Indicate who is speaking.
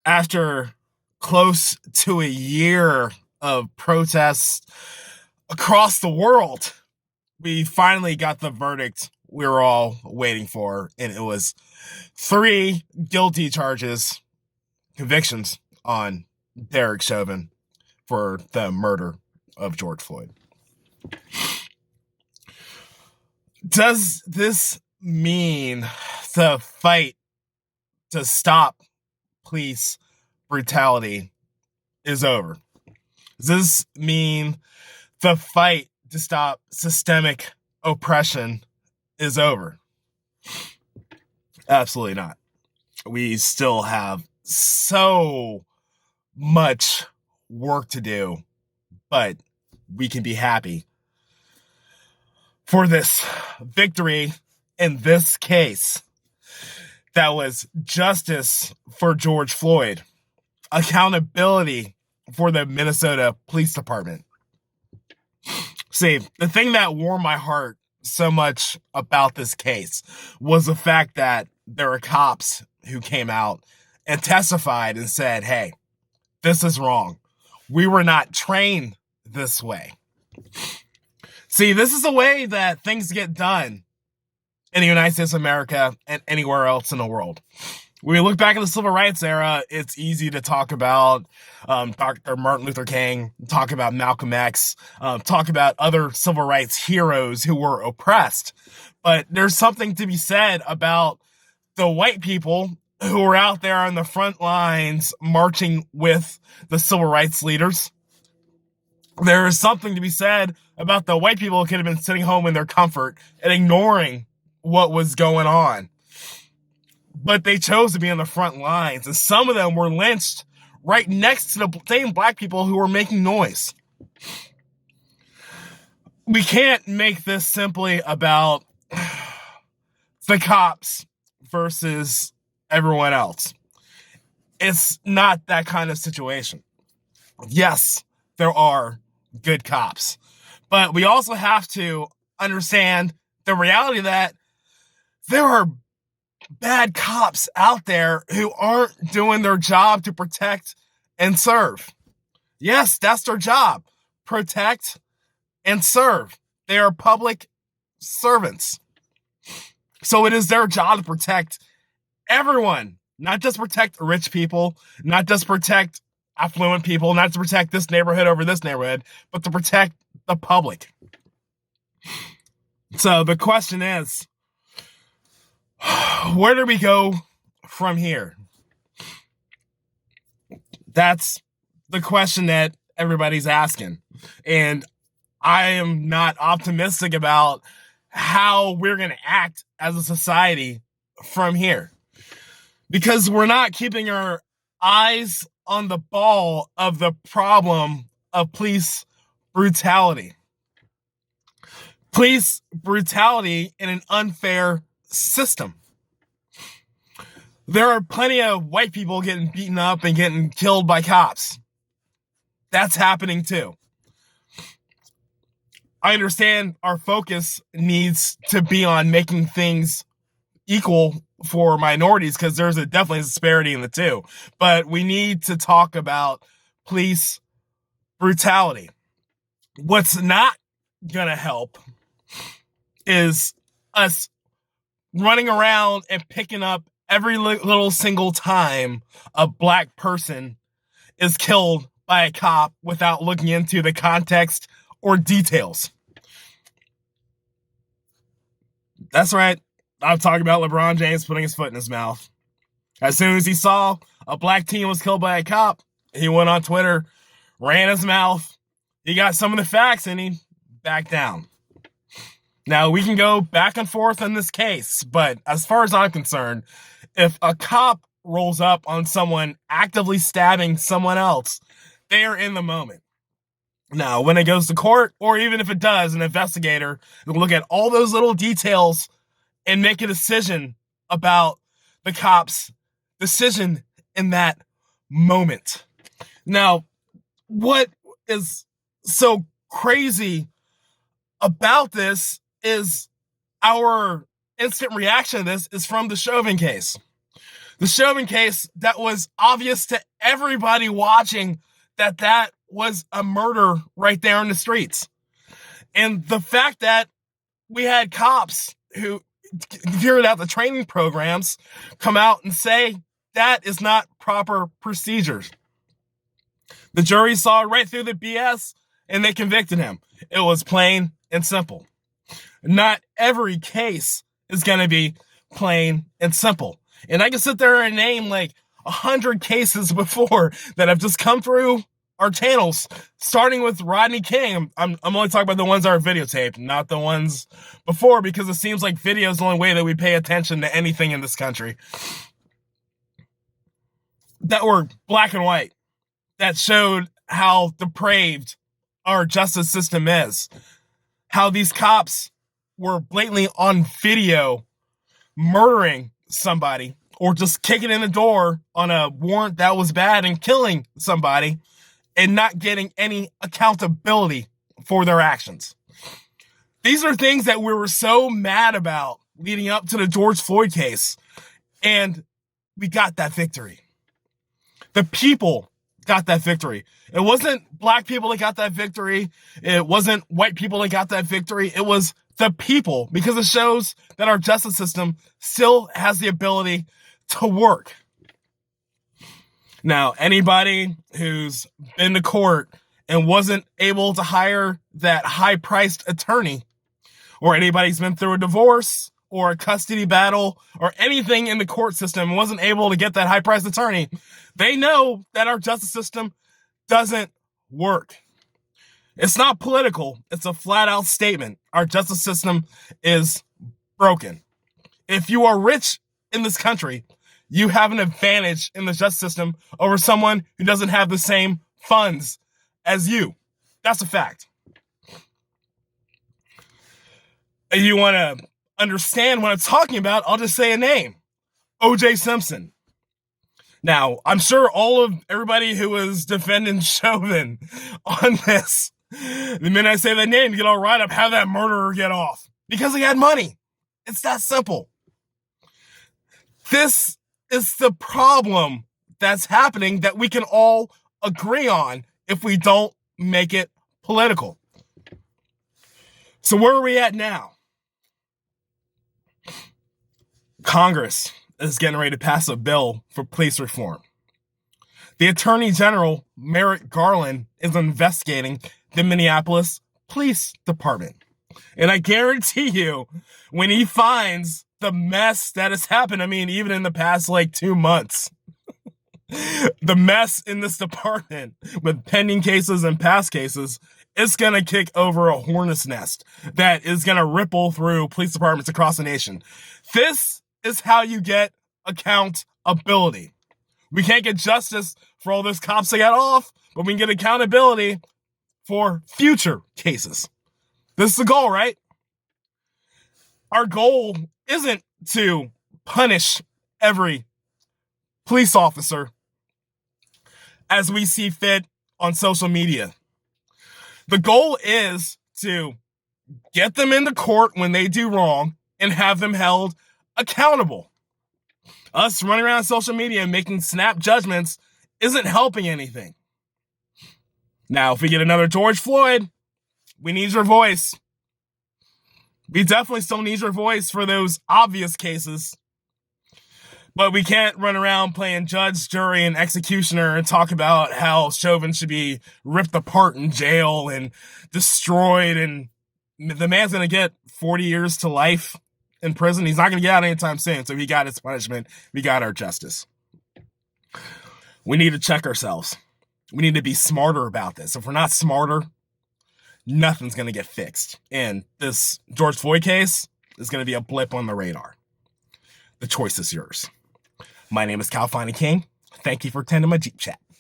Speaker 1: After close to a year of protests across the world, we finally got the verdict we were all waiting for, and it was 3 guilty convictions on Derek Chauvin for the murder of George Floyd. Does this mean the fight to stop police brutality is over? Does this mean the fight to stop systemic oppression is over? Absolutely not. We still have so much work to do, but we can be happy for this victory in this case. That was justice for George Floyd, accountability for the Minnesota Police Department. See, the thing that warmed my heart so much about this case was the fact that there were cops who came out and testified and said, hey, this is wrong. We were not trained this way. See, this is the way that things get done in the United States of America and anywhere else in the world. When we look back at the civil rights era, it's easy to talk about Dr. Martin Luther King, talk about Malcolm X, talk about other civil rights heroes who were oppressed. But there's something to be said about the white people who were out there on the front lines marching with the civil rights leaders. There is something to be said about the white people who could have been sitting home in their comfort and ignoring what was going on. But they chose to be on the front lines, and some of them were lynched right next to the same black people who were making noise. We can't make this simply about the cops versus everyone else. It's not that kind of situation. Yes, there are good cops, but we also have to understand the reality that there are bad cops out there who aren't doing their job to protect and serve. Yes, that's their job. Protect and serve. They are public servants. So it is their job to protect everyone, not just protect rich people, not just protect affluent people, not to protect this neighborhood over this neighborhood, but to protect the public. So the question is, where do we go from here? That's the question that everybody's asking. And I am not optimistic about how we're going to act as a society from here, because we're not keeping our eyes on the ball of the problem of police brutality. Police brutality in an unfair system. There are plenty of white people getting beaten up and getting killed by cops. That's happening too. I understand our focus needs to be on making things equal for minorities, because there's definitely a disparity in the two. But we need to talk about police brutality. What's not going to help is us running around and picking up every little single time a black person is killed by a cop without looking into the context or details. That's right. I'm talking about LeBron James putting his foot in his mouth. As soon as he saw a black teen was killed by a cop, he went on Twitter, ran his mouth. He got some of the facts and he backed down. Now, we can go back and forth on this case, but as far as I'm concerned, if a cop rolls up on someone actively stabbing someone else, they are in the moment. Now, when it goes to court, or even if it does, an investigator will look at all those little details and make a decision about the cop's decision in that moment. Now, what is so crazy about this is our instant reaction to this is from the Chauvin case. The Chauvin case, that was obvious to everybody watching that was a murder right there in the streets. And the fact that we had cops who carried out the training programs come out and say that is not proper procedures. The jury saw right through the BS and they convicted him. It was plain and simple. Not every case is going to be plain and simple. And I can sit there and name like 100 cases before that have just come through our channels, starting with Rodney King. I'm only talking about the ones that are videotaped, not the ones before, because it seems like video is the only way that we pay attention to anything in this country. That were black and white, that showed how depraved our justice system is, how these cops were blatantly on video murdering somebody or just kicking in the door on a warrant that was bad and killing somebody and not getting any accountability for their actions. These are things that we were so mad about leading up to the George Floyd case, and we got that victory. The people got that victory. It wasn't black people that got that victory. It wasn't white people that got that victory. It was the people, because it shows that our justice system still has the ability to work. Now, anybody who's been to court and wasn't able to hire that high-priced attorney, or anybody who's been through a divorce or a custody battle or anything in the court system and wasn't able to get that high-priced attorney, they know that our justice system doesn't work. It's not political. It's a flat-out statement. Our justice system is broken. If you are rich in this country, you have an advantage in the justice system over someone who doesn't have the same funds as you. That's a fact. If you want to understand what I'm talking about, I'll just say a name. O.J. Simpson. Now, I'm sure everybody who was defending Chauvin on this, the minute I say that name, you get all right up, have that murderer get off. Because he had money. It's that simple. This is the problem that's happening that we can all agree on if we don't make it political. So where are we at now? Congress is getting ready to pass a bill for police reform. The Attorney General, Merrick Garland, is investigating the Minneapolis Police Department. And I guarantee you, when he finds the mess that has happened, I mean, even in the past 2 months, the mess in this department with pending cases and past cases, it's going to kick over a hornet's nest that is going to ripple through police departments across the nation. This is how you get accountability. We can't get justice for all those cops that got off, but we can get accountability for future cases. This is the goal, right? Our goal isn't to punish every police officer as we see fit on social media. The goal is to get them into court when they do wrong and have them held accountable. Us running around social media and making snap judgments isn't helping anything. Now, if we get another George Floyd, we need your voice. We definitely still need your voice for those obvious cases. But we can't run around playing judge, jury, and executioner and talk about how Chauvin should be ripped apart in jail and destroyed. And the man's going to get 40 years to life in prison. He's not going to get out anytime soon. So he got his punishment. We got our justice. We need to check ourselves. We need to be smarter about this. If we're not smarter, nothing's going to get fixed. And this George Floyd case is going to be a blip on the radar. The choice is yours. My name is Chauvin King. Thank you for attending my Jeep Chat.